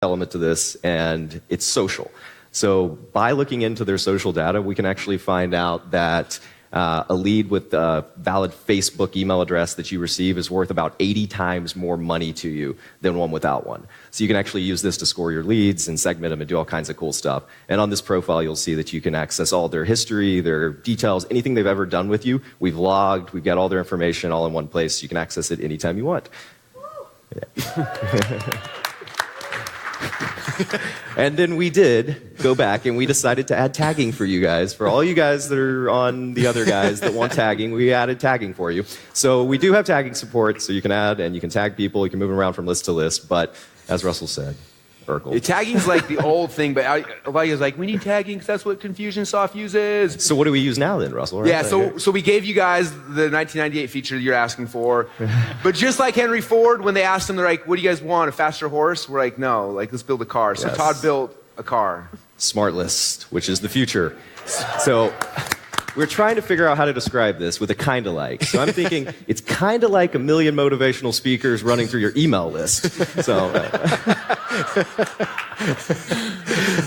element to this, and it's social. So by looking into their social data, we can actually find out that a lead with a valid Facebook email address that you receive is worth about 80 times more money to you than one without one. So you can actually use this to score your leads and segment them and do all kinds of cool stuff. And on this profile, you'll see that you can access all their history, their details, anything they've ever done with you. We've logged, we've got all their information all in one place. You can access it anytime you want. Yeah. And then we did go back and we decided to add tagging for you guys. For all you guys that are on the other guys that want tagging, we added tagging for you. So we do have tagging support, so you can add and you can tag people, you can move them around from list to list, but as Russell said, Urkel. Tagging's like the old thing, but a lot of you guys like, we need tagging because that's what Confusionsoft uses. So what do we use now then, Russell? Right? Yeah, so we gave you guys the 1998 feature that you're asking for. But just like Henry Ford, when they asked him, they're like, what do you guys want, a faster horse? We're like, no, like let's build a car. So yes. Todd built a car. Smart List, which is the future. So we're trying to figure out how to describe this with a kinda like. So I'm thinking it's kinda like a million motivational speakers running through your email list.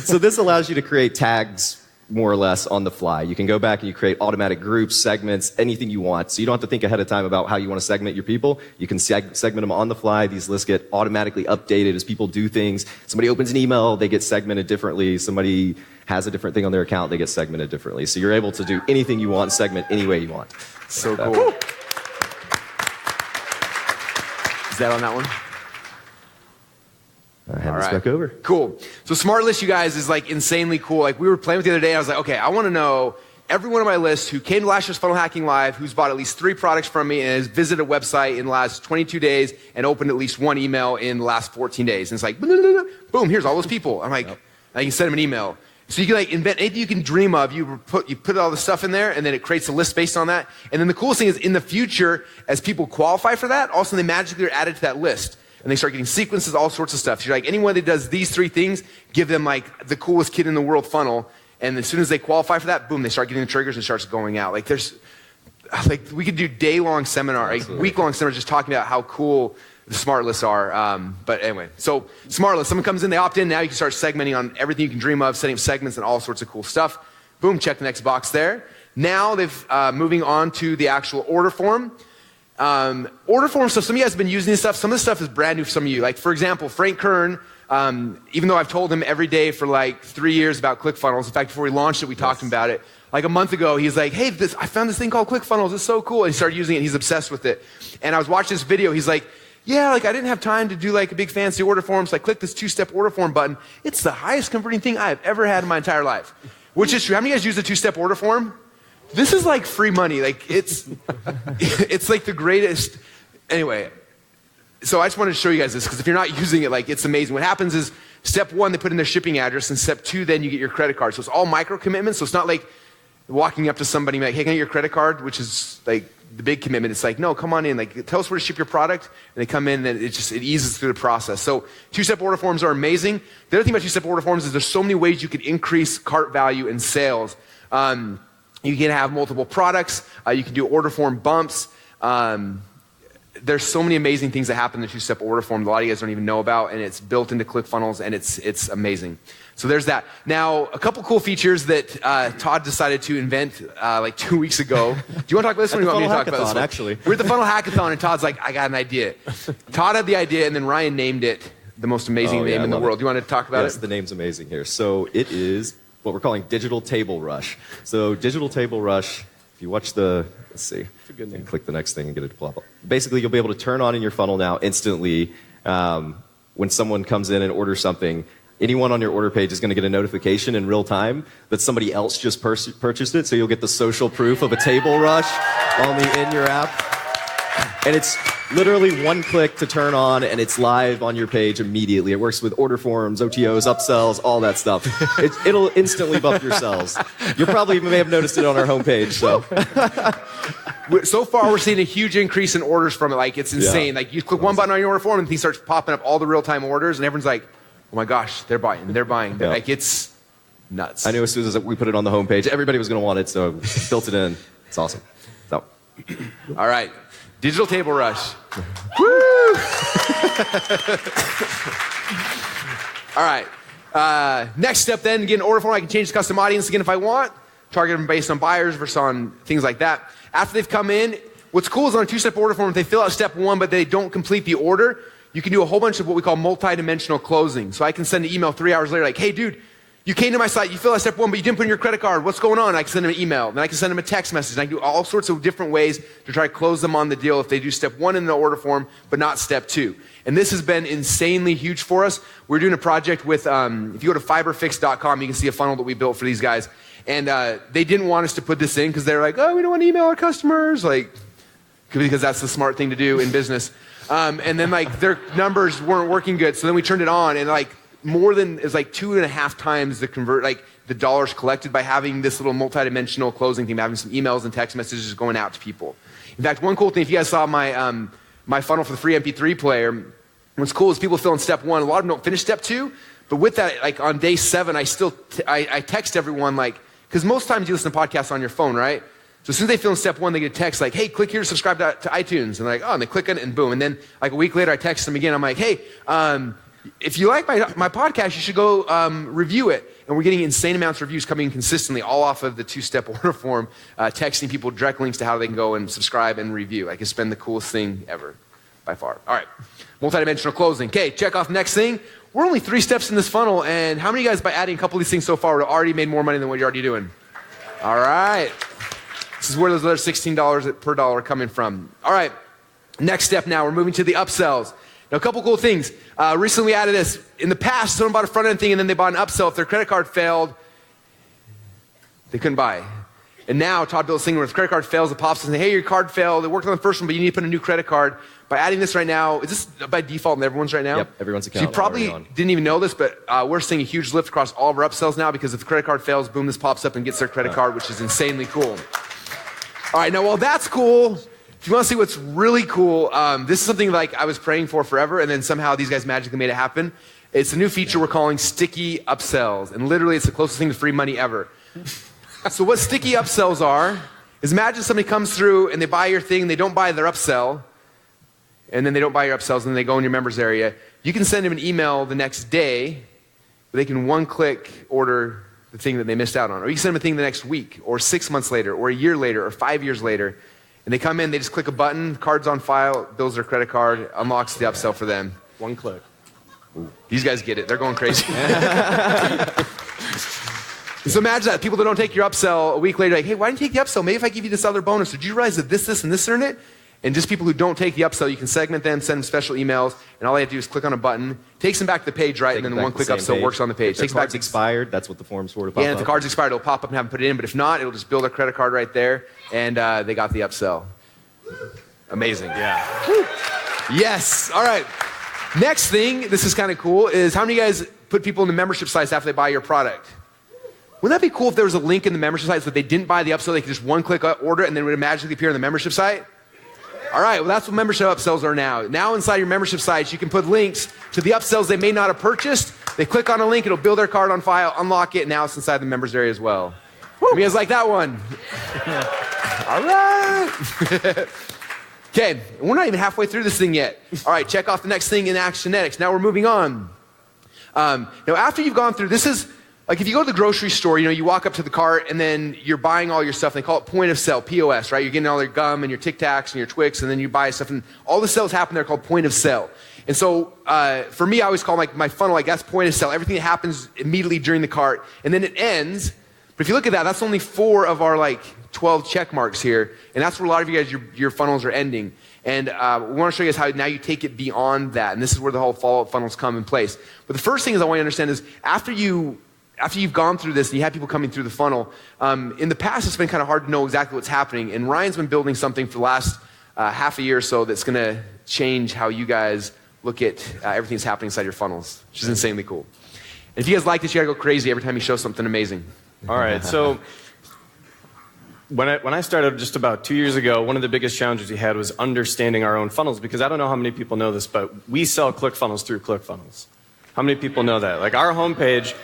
So this allows you to create tags more or less on the fly. You can go back and you create automatic groups, segments, anything you want. So you don't have to think ahead of time about how you want to segment your people. You can segment them on the fly. These lists get automatically updated as people do things. Somebody opens an email, they get segmented differently. Somebody has a different thing on their account, they get segmented differently. So you're able to do anything you want, segment any way you want. So cool. Is that on that one? I hand this back over. Cool. So Smart List, you guys, is like insanely cool. Like we were playing with the other day, I was like, okay, I want to know every one of my lists who came to last year's Funnel Hacking Live, who's bought at least 3 products from me and has visited a website in the last 22 days and opened at least 1 email in the last 14 days. And it's like, boom, here's all those people. I'm like, I can send them an email. So you can like invent anything you can dream of. You put all the stuff in there, and then it creates a list based on that. And then the coolest thing is, in the future, as people qualify for that, also they magically are added to that list. And they start getting sequences, all sorts of stuff. So you're like, anyone that does these 3 things, give them like the coolest kid in the world funnel. And as soon as they qualify for that, boom, they start getting the triggers and it starts going out. Like we could do day-long seminar, like week-long seminars just talking about how cool the Smart Lists are. But anyway, so Smart List, someone comes in, they opt in, now you can start segmenting on everything you can dream of, setting up segments and all sorts of cool stuff. Boom, check the next box there. Now they've moving on to the actual order form. Order form stuff, some of you guys have been using this stuff. Some of this stuff is brand new for some of you. Like, for example, Frank Kern, even though I've told him every day for like 3 years about ClickFunnels, in fact, before we launched it, we talked to him about it. Like a month ago, he's like, hey, I found this thing called ClickFunnels. It's so cool. And he started using it. He's obsessed with it. And I was watching this video. He's like, yeah, like I didn't have time to do like a big fancy order form. So I clicked this 2-step order form button. It's the highest converting thing I have ever had in my entire life. Which is true. How many of you guys use the 2-step order form? This is like free money. Like it's like the greatest. Anyway, so I just wanted to show you guys this because if you're not using it, like it's amazing. What happens is step 1, they put in their shipping address, and step 2, then you get your credit card. So it's all micro commitments. So it's not like walking up to somebody and like, hey, can I get your credit card? Which is like the big commitment. It's like, no, come on in. Like tell us where to ship your product. And they come in and it eases through the process. So 2-step order forms are amazing. The other thing about 2-step order forms is there's so many ways you could increase cart value and sales. You can have multiple products. You can do order form bumps. There's so many amazing things that happen in the 2-step order form that a lot of you guys don't even know about, and it's built into ClickFunnels, and it's amazing. So there's that. Now, a couple cool features that Todd decided to invent like 2 weeks ago. Do you want to talk about this one, or do you want me to talk about this one? Actually. We're at the Funnel Hackathon, and Todd's like, I got an idea. Todd had the idea, and then Ryan named it the most amazing name in the world. Do you want to talk about it? Yes, the name's amazing here. So it is what we're calling Digital Table Rush. So Digital Table Rush, if you watch let's see, and click the next thing and get it to pop up. Basically, you'll be able to turn on in your funnel now instantly when someone comes in and orders something. Anyone on your order page is going to get a notification in real time that somebody else just purchased it, so you'll get the social proof of a table rush in your app. And it's literally 1 click to turn on, and it's live on your page immediately. It works with order forms, OTOs, upsells, all that stuff. It'll instantly bump your sales. You probably may have noticed it on our homepage. So far, we're seeing a huge increase in orders from it. Like, it's insane. Like, you click one button on your order form, and things starts popping up all the real-time orders, and everyone's like, oh my gosh, they're buying. Yeah. Like, it's nuts. I knew as soon as we put it on the homepage, everybody was going to want it, so built it in. It's awesome. So. All right. Digital Table Rush. Woo! All right. Next step then, get an order form. I can change the custom audience again if I want. Target them based on buyers versus on things like that. After they've come in, what's cool is on a two-step order form, if they fill out step 1 but they don't complete the order, you can do a whole bunch of what we call multi-dimensional closing. So I can send an email 3 hours later like, hey dude, you came to my site, you filled out step 1, but you didn't put in your credit card. What's going on? I can send them an email. Then I can send them a text message. And I can do all sorts of different ways to try to close them on the deal if they do step 1 in the order form, but not step 2. And this has been insanely huge for us. We're doing a project with, if you go to fiberfix.com, you can see a funnel that we built for these guys. And they didn't want us to put this in because they're like, oh, we don't want to email our customers. Like, because that's the smart thing to do in business. And then like their numbers weren't working good. So then we turned it on and like, it's like 2.5 times the dollars collected by having this little multi-dimensional closing thing, having some emails and text messages going out to people. In fact, one cool thing, if you guys saw my, my funnel for the free MP3 player, what's cool is people fill in step 1. A lot of them don't finish step 2, but with that, like on day 7, I still, I text everyone like, because most times you listen to podcasts on your phone, right? So as soon as they fill in step 1, they get a text like, hey, click here to subscribe to iTunes. And they're like, oh, and they click on it and boom. And then like a week later, I text them again. I'm like, hey, if you like my podcast, you should go review it. And we're getting insane amounts of reviews coming in consistently, all off of the 2-step order form, texting people direct links to how they can go and subscribe and review. Like it's been the coolest thing ever, by far. All right, multidimensional closing. Okay, check off next thing. We're only 3 steps in this funnel, and how many of you guys, by adding a couple of these things so far, have already made more money than what you're already doing? All right. This is where those other $16 per dollar are coming from. All right, next step now, we're moving to the upsells. Now, a couple cool things. Recently we added this. In the past, someone bought a front-end thing and then they bought an upsell. If their credit card failed, they couldn't buy. And now Todd built a thing where if the credit card fails, it pops and says, hey, your card failed. It worked on the first one, but you need to put a new credit card. By adding this right now, is this by default in everyone's right now? Yep, everyone's account. So you probably didn't even know this, but we're seeing a huge lift across all of our upsells now because if the credit card fails, boom, this pops up and gets their credit card, which is insanely cool. All right, now while that's cool, if you want to see what's really cool, this is something like I was praying for forever, and then somehow these guys magically made it happen. It's a new feature we're calling sticky upsells, and literally it's the closest thing to free money ever. So what sticky upsells are, is imagine somebody comes through and they buy your thing, they don't buy their upsell, and then they don't buy your upsells, and then they go in your members area. You can send them an email the next day, where they can one-click order the thing that they missed out on. Or you can send them a thing the next week, or 6 months later, or a year later, or 5 years later. And they come in, they just click a button, card's on file, bills their credit card, unlocks the upsell for them. One click. Ooh. These guys get it. They're going crazy. So imagine that. People that don't take your upsell a week later, like, hey, why didn't you take the upsell? Maybe if I give you this other bonus. Did you realize that this, and this are in it? And just people who don't take the upsell, you can segment them, send them special emails, and all they have to do is click on a button, takes them back to the page, right? And then the one-click upsell works on the page. If the card's expired, that's what the form's for to pop up. Yeah, if the card's expired, it'll pop up and have them put it in. But if not, it'll just build their credit card right there, and they got the upsell. Amazing. Yeah. Woo. Yes. All right. Next thing, this is kind of cool, is how many of you guys put people in the membership sites after they buy your product? Wouldn't that be cool if there was a link in the membership site so that they didn't buy the upsell, they could just one-click order and then it would magically appear in the membership site? All right, well, that's what membership upsells are now. Now inside your membership sites, you can put links to the upsells they may not have purchased. They click on a link, it'll build their card on file, unlock it, and now it's inside the members area as well. You guys like that one? All right. Okay, we're not even halfway through this thing yet. All right, check off the next thing in Actionetics. Now we're moving on. Now after you've gone through, this is, like if you go to the grocery store, you know, you walk up to the cart and then you're buying all your stuff. They call it point of sale, POS, right? You're getting all your gum and your Tic Tacs and your Twix, and then you buy stuff, and all the sales happen there called point of sale. And so for me, I always call my funnel, like that's point of sale. Everything that happens immediately during the cart, and then it ends. But if you look at that, that's only 4 of our like 12 check marks here, and that's where a lot of you guys, your funnels are ending. And we want to show you guys how now you take it beyond that, and this is where the whole follow-up funnels come in place. But the first thing is I want you to understand is after you've gone through this and you have people coming through the funnel, in the past it's been kind of hard to know exactly what's happening, and Ryan's been building something for the last half a year or so that's going to change how you guys look at everything that's happening inside your funnels, which is insanely cool. And if you guys like this, you got to go crazy every time you show something amazing. All right, so when I started just about 2 years ago, one of the biggest challenges we had was understanding our own funnels, because I don't know how many people know this, but we sell ClickFunnels through ClickFunnels. How many people know that? Like our homepage,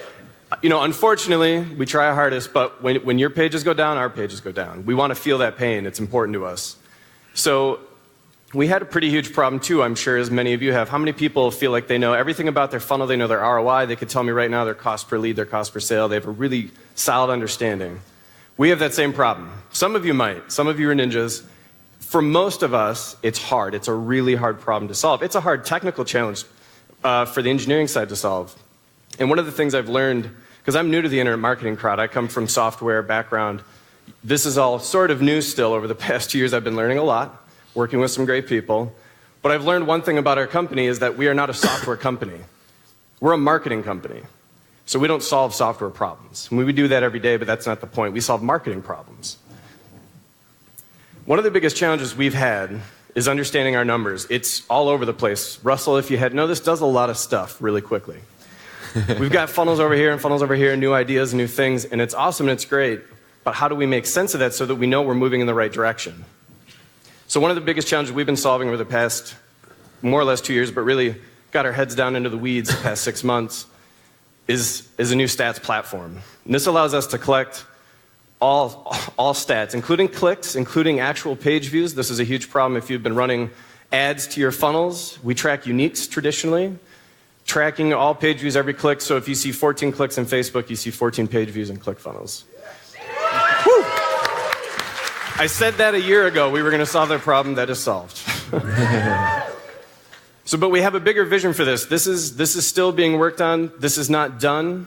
you know, unfortunately, we try our hardest, but when your pages go down, our pages go down. We want to feel that pain. It's important to us. So we had a pretty huge problem too, I'm sure, as many of you have. How many people feel like they know everything about their funnel? They know their ROI. They could tell me right now their cost per lead, their cost per sale. They have a really solid understanding. We have that same problem. Some of you might. Some of you are ninjas. For most of us, it's hard. It's a really hard problem to solve. It's a hard technical challenge for the engineering side to solve. And one of the things I've learned, because I'm new to the internet marketing crowd, I come from software background. This is all sort of new still. Over the past 2 years, I've been learning a lot, working with some great people. But I've learned one thing about our company is that we are not a software company. We're a marketing company. So we don't solve software problems. We do that every day, but that's not the point. We solve marketing problems. One of the biggest challenges we've had is understanding our numbers. It's all over the place. Russell, if you had know, this does a lot of stuff really quickly. We've got funnels over here and funnels over here, new ideas, new things, and it's awesome and it's great. But how do we make sense of that so that we know we're moving in the right direction? So one of the biggest challenges we've been solving over the past more or less 2 years, but really got our heads down into the weeds the past 6 months, is a new stats platform. And this allows us to collect all stats, including clicks, including actual page views. This is a huge problem if you've been running ads to your funnels. We track uniques traditionally, tracking all page views, every click. So if you see 14 clicks in Facebook, you see 14 page views in ClickFunnels. Whew. I said that a year ago. We were going to solve that problem. That is solved. But we have a bigger vision for this. This is still being worked on. This is not done.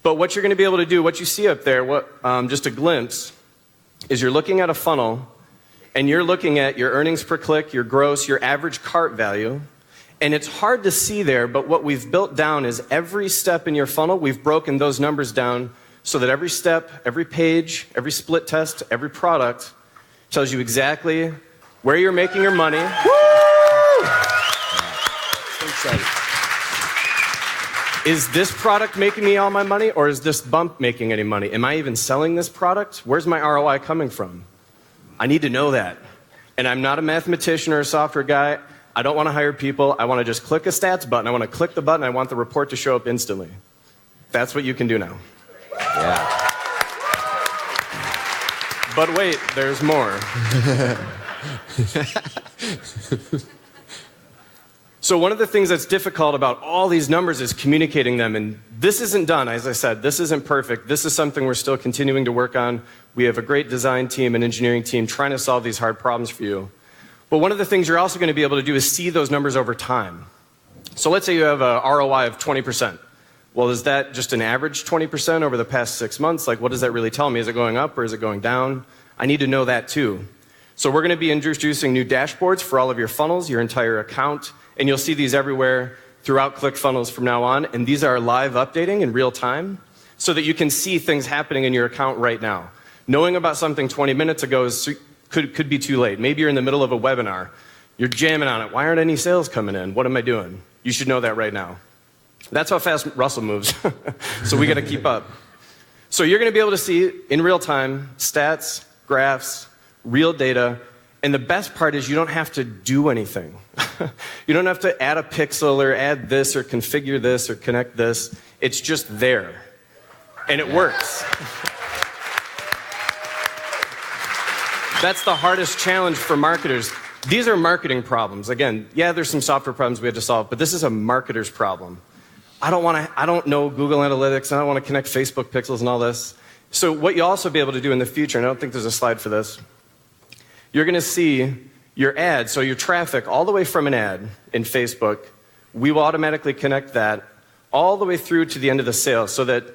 But what you're going to be able to do, what you see up there, just a glimpse, is you're looking at a funnel, and you're looking at your earnings per click, your gross, your average cart value. And it's hard to see there, but what we've built down is every step in your funnel, we've broken those numbers down so that every step, every page, every split test, every product tells you exactly where you're making your money. Woo! So excited. Is this product making me all my money, or is this bump making any money? Am I even selling this product? Where's my ROI coming from? I need to know that. And I'm not a mathematician or a software guy. I don't want to hire people. I want to just click a stats button. I want to click the button. I want the report to show up instantly. That's what you can do now. Yeah. But wait, there's more. So one of the things that's difficult about all these numbers is communicating them. And this isn't done, as I said. This isn't perfect. This is something we're still continuing to work on. We have a great design team and engineering team trying to solve these hard problems for you. But one of the things you're also going to be able to do is see those numbers over time. So let's say you have a ROI of 20%. Well, is that just an average 20% over the past 6 months? Like, what does that really tell me? Is it going up or is it going down? I need to know that too. So we're going to be introducing new dashboards for all of your funnels, your entire account, and you'll see these everywhere throughout ClickFunnels from now on. And these are live updating in real time so that you can see things happening in your account right now. Knowing about something 20 minutes ago could be too late. Maybe you're in the middle of a webinar. You're jamming on it. Why aren't any sales coming in? What am I doing? You should know that right now. That's how fast Russell moves. So we got to keep up. So you're going to be able to see in real time stats, graphs, real data. And the best part is you don't have to do anything. You don't have to add a pixel or add this or configure this or connect this. It's just there. And it works. That's the hardest challenge for marketers. These are marketing problems. Again, yeah, there's some software problems we have to solve, but this is a marketer's problem. I don't know Google Analytics, and I don't want to connect Facebook pixels and all this. So what you'll also be able to do in the future, and I don't think there's a slide for this, you're going to see your ad, so your traffic, all the way from an ad in Facebook, we will automatically connect that all the way through to the end of the sale so that,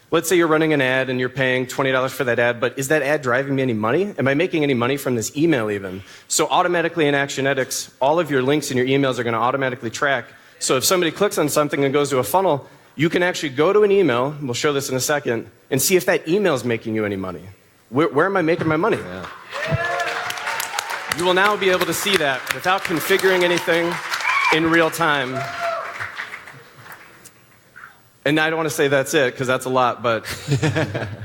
let's say you're running an ad and you're paying $20 for that ad, but is that ad driving me any money? Am I making any money from this email even? So automatically in Actionetics, all of your links in your emails are going to automatically track. So if somebody clicks on something and goes to a funnel, you can actually go to an email, and we'll show this in a second, and see if that email is making you any money. Where am I making my money? Yeah. You will now be able to see that without configuring anything in real time. And I don't want to say that's it, because that's a lot, but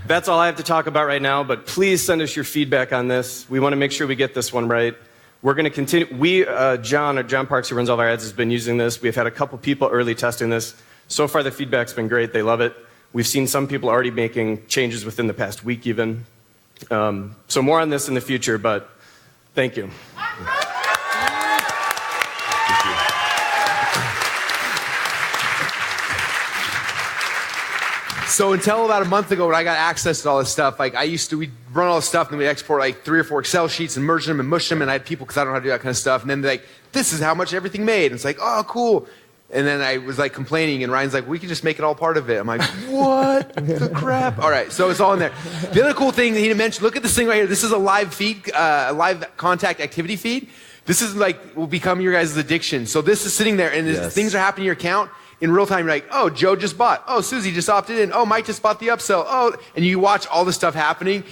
that's all I have to talk about right now. But please send us your feedback on this. We want to make sure we get this one right. We're going to continue. John Parks, who runs all our ads, has been using this. We've had a couple people early testing this. So far, the feedback's been great. They love it. We've seen some people already making changes within the past week even. So more on this in the future, but thank you. So until about a month ago when I got access to all this stuff, like we'd run all this stuff and then we'd export like 3 or 4 Excel sheets and merge them and mush them, and I had people, because I don't know how to do that kind of stuff, and then they're like, this is how much everything made. And it's like, oh, cool. And then I was like complaining, and Ryan's like, we can just make it all part of it. I'm like, what the crap? All right, so it's all in there. The other cool thing that he didn't mention, look at this thing right here. This is a live feed, a live contact activity feed. This is like, will become your guys' addiction. So this is sitting there, and as things are happening in your account, in real time, you're like, oh, Joe just bought. Oh, Susie just opted in. Oh, Mike just bought the upsell. Oh, and you watch all this stuff happening.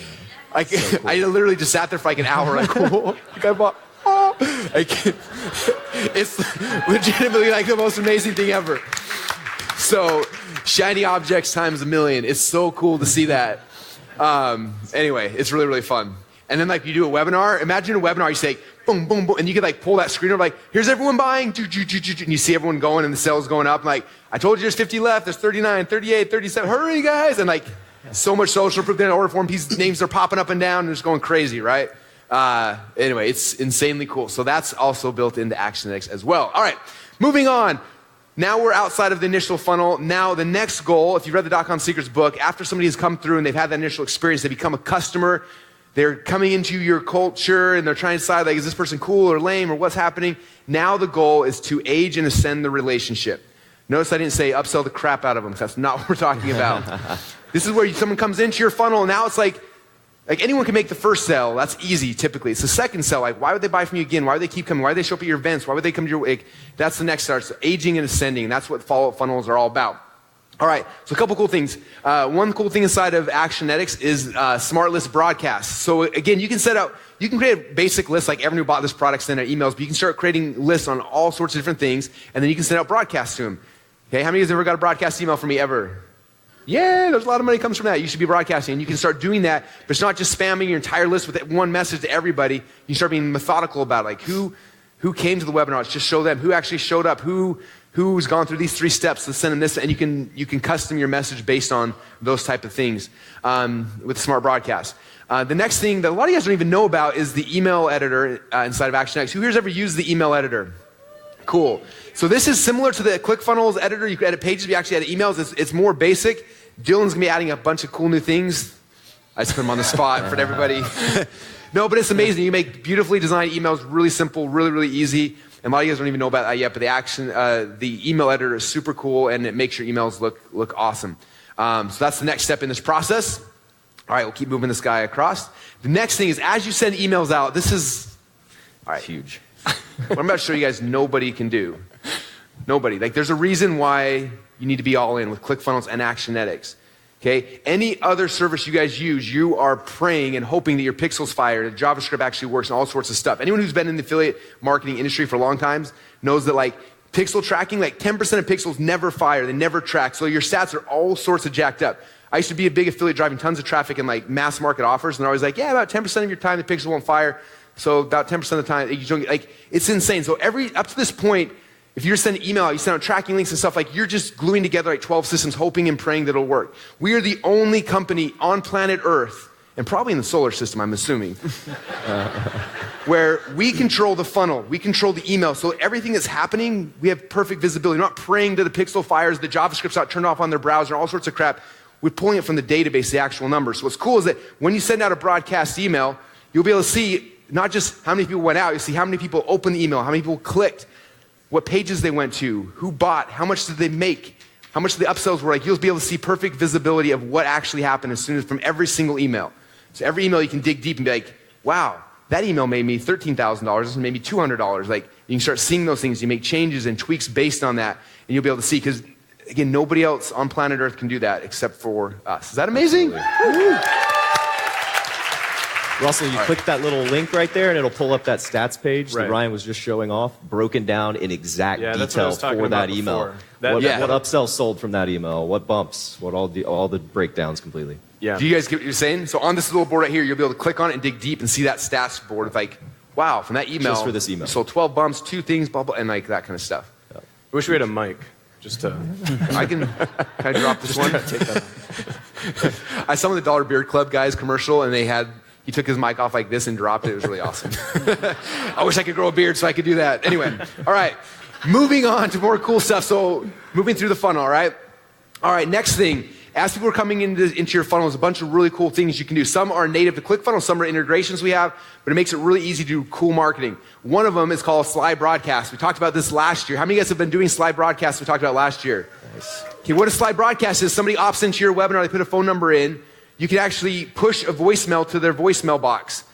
Like, so cool. I literally just sat there for like an hour, like, cool. Like I bought. Oh. Like, it's legitimately like the most amazing thing ever. So, shiny objects times a million. It's so cool to see that. Anyway, it's really, really fun. And then like you do a webinar. Imagine a webinar, you say, boom, boom, boom, and you could like pull that screen over, like, here's everyone buying, and you see everyone going and the sales going up. Like, I told you there's 50 left, there's 39, 38, 37, hurry guys. And like, so much social proof, then order form, names are popping up and down and it's going crazy, right? Anyway, it's insanely cool. So that's also built into ActionNetics as well. All right, moving on. Now we're outside of the initial funnel. Now the next goal, if you've read the .com Secrets book, after somebody has come through and they've had that initial experience, they become a customer, they're coming into your culture and they're trying to decide, like, is this person cool or lame or what's happening? Now the goal is to age and ascend the relationship. Notice I didn't say upsell the crap out of them, because that's not what we're talking about. This is where someone comes into your funnel and now it's like anyone can make the first sell. That's easy typically. It's the second sell. Like, why would they buy from you again? Why would they keep coming? Why would they show up at your events? Why would they come to your, like, that's the next start. So aging and ascending. And that's what follow-up funnels are all about. All right, so a couple cool things. One cool thing inside of ActionNetics is Smart List Broadcasts. So again, you can create a basic list like everyone who bought this product send out emails, but you can start creating lists on all sorts of different things, and then you can send out broadcasts to them. Okay, how many of you have ever got a broadcast email from me ever? Yeah, there's a lot of money comes from that. You should be broadcasting, and you can start doing that, but it's not just spamming your entire list with one message to everybody. You start being methodical about it, like who came to the webinar. Let's just show them who actually showed up, who's gone through these 3 steps to send them this, and you can custom your message based on those type of things with Smart Broadcast. The next thing that a lot of you guys don't even know about is the email editor inside of ActionNetics. Who here's ever used the email editor? Cool. So this is similar to the ClickFunnels editor. You can edit pages, but you actually edit emails. It's more basic. Dylan's gonna be adding a bunch of cool new things. I just put them on the spot for everybody. No, but it's amazing. You make beautifully designed emails, really simple, really, really easy. And a lot of you guys don't even know about that yet, but the email editor is super cool, and it makes your emails look awesome. So that's the next step in this process. All right, we'll keep moving this guy across. The next thing is, as you send emails out, this is all right, huge. What I'm about to show you guys, nobody can do. Nobody. Like, there's a reason why you need to be all in with ClickFunnels and ActionNetics. Okay? Any other service you guys use, you are praying and hoping that your pixels fire, that JavaScript actually works, and all sorts of stuff. Anyone who's been in the affiliate marketing industry for a long time knows that, like, pixel tracking, like 10% of pixels never fire, they never track, so your stats are all sorts of jacked up. I used to be a big affiliate driving tons of traffic and like mass market offers, and they're always like, yeah, about 10% of your time the pixel won't fire, so about 10% of the time, you don't, like, it's insane. So up to this point, if you're sending email, you send out tracking links and stuff, like, you're just gluing together like 12 systems, hoping and praying that it'll work. We are the only company on planet Earth, and probably in the solar system, I'm assuming, where we control the funnel, we control the email, so everything that's happening, we have perfect visibility. We're not praying to the pixel fires, the JavaScript's not turned off on their browser, all sorts of crap. We're pulling it from the database, the actual numbers. So what's cool is that when you send out a broadcast email, you'll be able to see not just how many people went out, you'll see how many people opened the email, how many people clicked, what pages they went to, who bought, how much did they make, how much the upsells were. Like, you'll be able to see perfect visibility of what actually happened as soon as from every single email. So every email you can dig deep and be like, wow, that email made me $13,000, this made me $200. Like, you can start seeing those things, you make changes and tweaks based on that, and you'll be able to see, because again, nobody else on planet Earth can do that except for us. Is that amazing? Russell, you click that little link right there, and it'll pull up that stats page that Ryan was just showing off, broken down in exact detail for that email. What upsells sold from that email, what bumps, what all the breakdowns completely. Yeah. Do you guys get what you're saying? So on this little board right here, you'll be able to click on it and dig deep and see that stats board of like, wow, from that email. Just for this email. So 12 bumps, 2 things, blah, blah, and like that kind of stuff. I wish we had a mic. Just to... Can I drop this one? Take that. I saw the Dollar Beard Club guys commercial, and he took his mic off like this and dropped it. It was really awesome. I wish I could grow a beard so I could do that. Anyway, all right. Moving on to more cool stuff. So moving through the funnel, all right? All right, next thing. as people are coming into your funnel, there's a bunch of really cool things you can do. Some are native to ClickFunnels, some are integrations we have, but it makes it really easy to do cool marketing. One of them is called Slide Broadcast. We talked about this last year. How many of you guys have been doing Slide Broadcast we talked about last year? Nice. Okay, what a Slide Broadcast is, somebody opts into your webinar, they put a phone number in, you can actually push a voicemail to their voicemail box.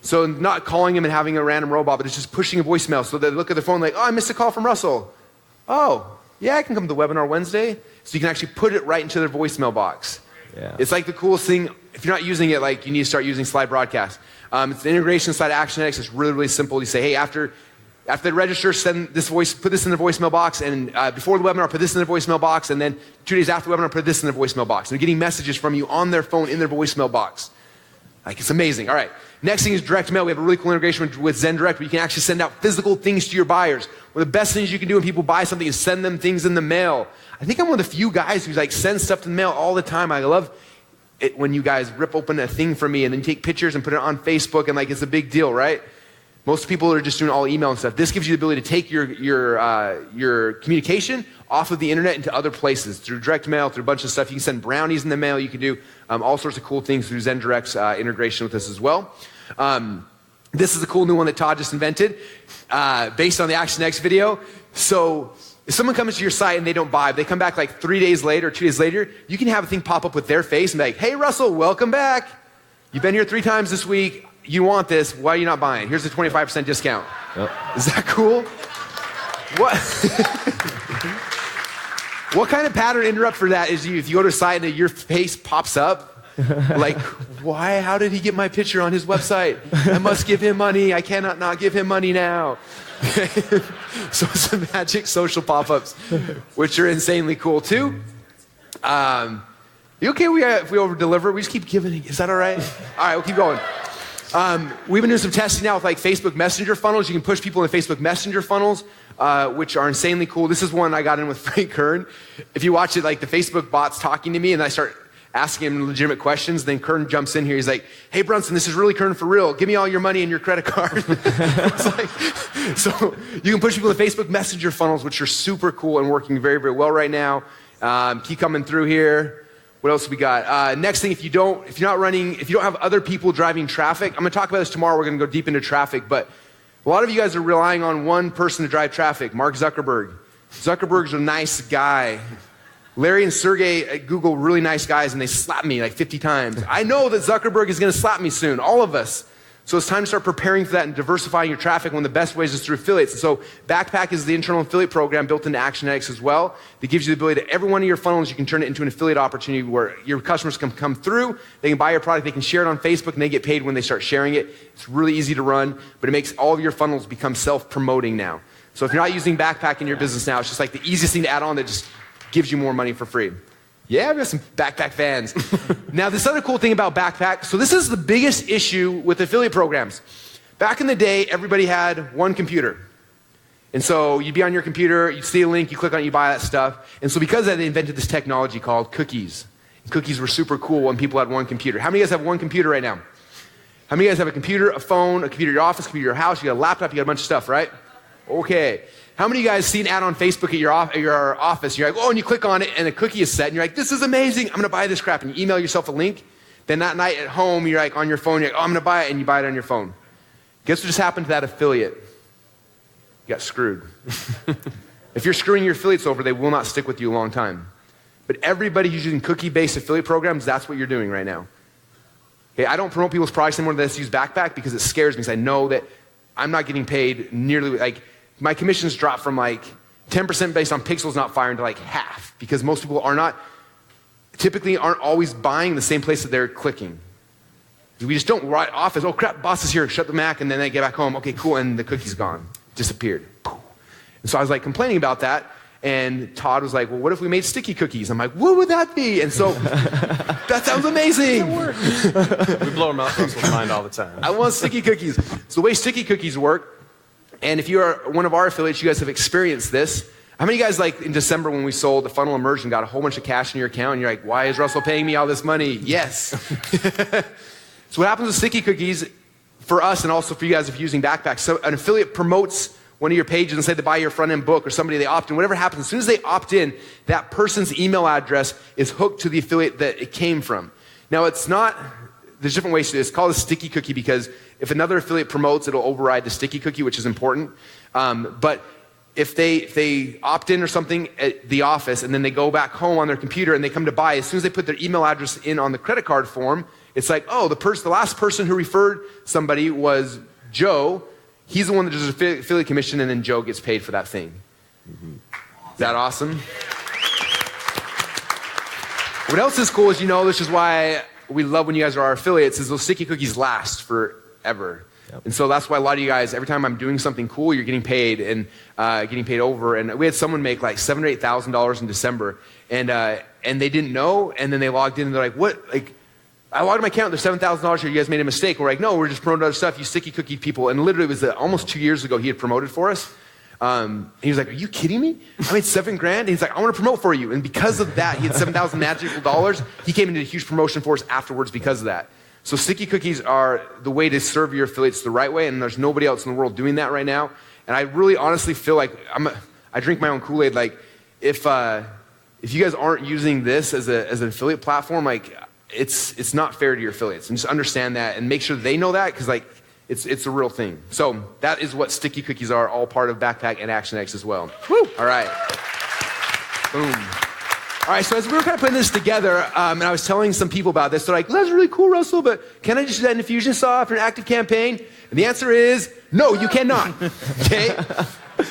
So not calling them and having a random robot, but it's just pushing a voicemail. So they look at their phone like, oh, I missed a call from Russell. Oh, yeah, I can come to the webinar Wednesday. So you can actually put it right into their voicemail box. Yeah. It's like the coolest thing. If you're not using it, like you need to start using Slide Broadcast. It's the integration inside ActionX. It's really, really simple. You say, hey, after they register, send this put this in the voicemail box, and before the webinar, put this in the voicemail box, and then 2 days after the webinar, put this in the voicemail box. And they're getting messages from you on their phone in their voicemail box. Like, it's amazing. All right. Next thing is direct mail. We have a really cool integration with ZenDirect where you can actually send out physical things to your buyers. One of the best things you can do when people buy something is send them things in the mail. I think I'm one of the few guys who like sends stuff to the mail all the time. I love it when you guys rip open a thing for me and then take pictures and put it on Facebook and like it's a big deal, right? Most people are just doing all email and stuff. This gives you the ability to take your communication off of the internet into other places through direct mail, through a bunch of stuff. You can send brownies in the mail. You can do all sorts of cool things through ZenDirect's integration with this as well. This is a cool new one that Todd just invented based on the ActionX video. So if someone comes to your site and they don't buy, they come back like 3 days later, 2 days later, you can have a thing pop up with their face and be like, hey, Russell, welcome back. You've been here 3 times this week. You want this. Why are you not buying? Here's a 25% discount. Yep. Is that cool? What? What kind of pattern interrupt for that is if you go to a site and your face pops up? Like, why? How did he get my picture on his website? I must give him money. I cannot not give him money now. So some magic social pop-ups, which are insanely cool too. You okay if we over-deliver? We just keep giving. Is that all right? All right, we'll keep going. We've been doing some testing now with like Facebook Messenger funnels. You can push people in Facebook Messenger funnels, which are insanely cool. This is one I got in with Frank Kern. If you watch it, like the Facebook bot's talking to me and I start asking him legitimate questions, then Kern jumps in here. He's like, hey, Brunson, this is really Kern for real. Give me all your money and your credit card. So you can push people in Facebook Messenger funnels, which are super cool and working very, very well right now. Keep coming through here. What else we got? Next thing, if you don't have other people driving traffic, I'm going to talk about this tomorrow. We're going to go deep into traffic, but a lot of you guys are relying on one person to drive traffic, Mark Zuckerberg. Zuckerberg's a nice guy. Larry and Sergey at Google, really nice guys, and they slapped me like 50 times. I know that Zuckerberg is going to slap me soon, all of us. So it's time to start preparing for that and diversifying your traffic. One of the best ways is through affiliates. And so Backpack is the internal affiliate program built into ActionX as well that gives you the ability to every one of your funnels, you can turn it into an affiliate opportunity where your customers can come through, they can buy your product, they can share it on Facebook, and they get paid when they start sharing it. It's really easy to run, but it makes all of your funnels become self-promoting now. So if you're not using Backpack in your business now, it's just like the easiest thing to add on that just gives you more money for free. Yeah, we got some Backpack fans. Now, this other cool thing about Backpack, so this is the biggest issue with affiliate programs. Back in the day, everybody had one computer. And so you'd be on your computer, you'd see a link, you click on it, you buy that stuff. And so because of that, they invented this technology called cookies. Cookies were super cool when people had one computer. How many of you guys have one computer right now? How many of you guys have a computer, a phone, a computer at your office, a computer at your house, you got a laptop, you got a bunch of stuff, right? Okay. How many of you guys see an ad on Facebook at your office? You're like, oh, and you click on it, and a cookie is set, and you're like, this is amazing. I'm going to buy this crap. And you email yourself a link. Then that night at home, you're like on your phone, you're like, oh, I'm going to buy it, and you buy it on your phone. Guess what just happened to that affiliate? You got screwed. If you're screwing your affiliates over, they will not stick with you a long time. But everybody who's using cookie-based affiliate programs, that's what you're doing right now. Okay, I don't promote people's products anymore that use Backpack because it scares me because I know that I'm not getting paid nearly, like, my commissions drop from like 10% based on pixels not firing to like half because most people typically aren't always buying the same place that they're clicking. We just don't write off as, oh crap, boss is here, shut the Mac, and then they get back home, okay, cool, and the cookie's gone, disappeared. And so I was like complaining about that, and Todd was like, well, what if we made sticky cookies? I'm like, what would that be? And so, that sounds amazing. We blow them out Russell's mind all the time. I want sticky cookies. So the way sticky cookies work, and if you are one of our affiliates, you guys have experienced this. How many of you guys, like in December when we sold the funnel immersion, got a whole bunch of cash in your account, and you're like, why is Russell paying me all this money? Yes. So what happens with sticky cookies for us and also for you guys if you're using Backpack, so an affiliate promotes one of your pages and say they buy your front end book, or somebody they opt in, whatever happens, as soon as they opt in, that person's email address is hooked to the affiliate that it came from. Now it's not, there's different ways to do this. It's called a sticky cookie because if another affiliate promotes, it'll override the sticky cookie, which is important. But if they opt in or something at the office and then they go back home on their computer and they come to buy, as soon as they put their email address in on the credit card form, it's like, oh, the last person who referred somebody was Joe. He's the one that does the affiliate commission, and then Joe gets paid for that thing. Is that awesome? What else is cool is, this is why we love when you guys are our affiliates, is those sticky cookies last forever. Yep. And so that's why a lot of you guys, every time I'm doing something cool, you're getting paid and getting paid over. And we had someone make like $7,000 or $8,000 in December, and they didn't know, and then they logged in and they're like, what? Like, I logged in my account, there's $7,000 here, you guys made a mistake. We're like, no, we're just promoting other stuff, you sticky cookie people. And literally it was almost 2 years ago he had promoted for us. He was like, are you kidding me? I made $7,000. And he's like, I want to promote for you. And because of that, he had 7,000 magical dollars. He came into a huge promotion for us afterwards because of that. So sticky cookies are the way to serve your affiliates the right way, and there's nobody else in the world doing that right now. And I really honestly feel like I drink my own Kool-Aid. Like if you guys aren't using this as an affiliate platform, like it's not fair to your affiliates. And just understand that and make sure they know that, because like it's a real thing. So that is what sticky cookies are, all part of Backpack and ActionX as well. Woo! All right. Boom. All right, so as we were kind of putting this together, and I was telling some people about this, they're like, that's really cool, Russell, but can I just do that in Infusionsoft or an ActiveCampaign? And the answer is, no, you cannot, okay?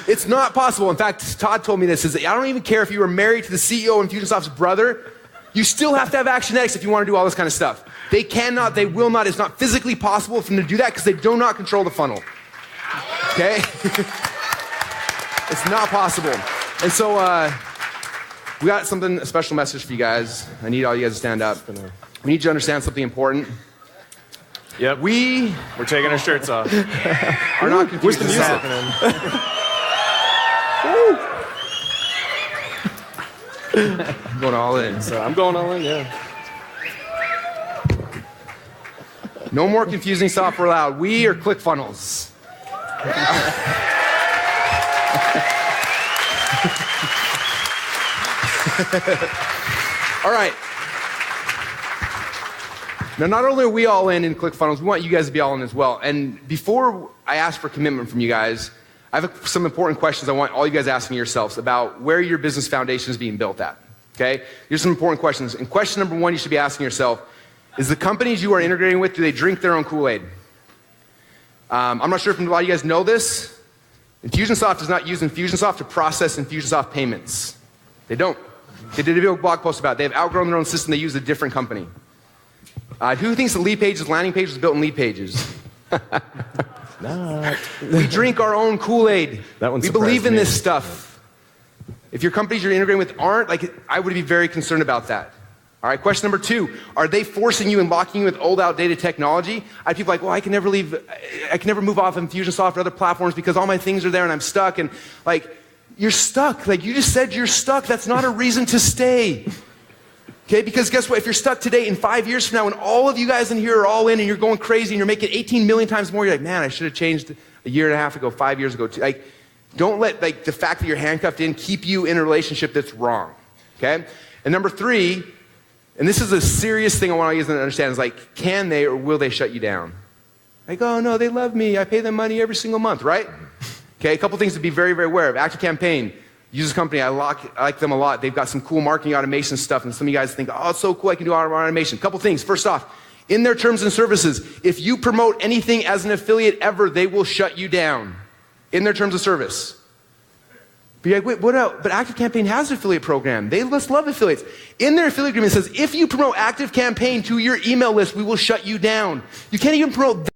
It's not possible. In fact, Todd told me this, is I don't even care if you were married to the CEO of Infusionsoft's brother, you still have to have ActionX if you want to do all this kind of stuff. They cannot, they will not, it's not physically possible for them to do that because they do not control the funnel, okay? It's not possible. And so, we got a special message for you guys. I need all you guys to stand up. We need you to understand something important. Yep. We're taking our shirts off. Are not confused. Where's the music? I'm going all in. So I'm going all in, yeah. No more confusing software allowed. We are ClickFunnels. All right. Now, not only are we all in ClickFunnels, we want you guys to be all in as well. And before I ask for commitment from you guys, I have some important questions I want all you guys asking yourselves about where your business foundation is being built at. Okay? Here's some important questions. And question number one you should be asking yourself is, the companies you are integrating with, do they drink their own Kool-Aid? I'm not sure if a lot of you guys know this. Infusionsoft does not use Infusionsoft to process Infusionsoft payments. They don't. They did a blog post about it. They have outgrown their own system. They use a different company. Who thinks the Lead Pages landing page was built in Lead Pages? Not. We drink our own Kool-Aid. That one we surprised believe in me. this stuff. If your companies you're integrating with aren't, I would be very concerned about that. All right, question number two, are they forcing you and locking you with old, outdated technology? I have people like, well, I can never move off Infusionsoft or other platforms because all my things are there and I'm stuck. And like, you're stuck. Like, you just said you're stuck. That's not a reason to stay. Okay, because guess what? If you're stuck today, in 5 years from now, when all of you guys in here are all in and you're going crazy and you're making 18 million times more, you're like, man, I should have changed a year and a half ago, 5 years ago. Like, don't let the fact that you're handcuffed in keep you in a relationship that's wrong. Okay? And number three, and this is a serious thing I want you guys to understand, is like, can they or will they shut you down? Like, oh no, they love me. I pay them money every single month, right? Okay, a couple things to be very, very aware of. ActiveCampaign, use this company. I like them a lot. They've got some cool marketing automation stuff, and some of you guys think, oh, it's so cool, I can do automation. Couple things. First off, in their terms and services, if you promote anything as an affiliate ever, they will shut you down. In their terms of service. But you're like, wait, what else? But ActiveCampaign has an affiliate program. They just love affiliates. In their affiliate agreement, it says, if you promote ActiveCampaign to your email list, we will shut you down. You can't even promote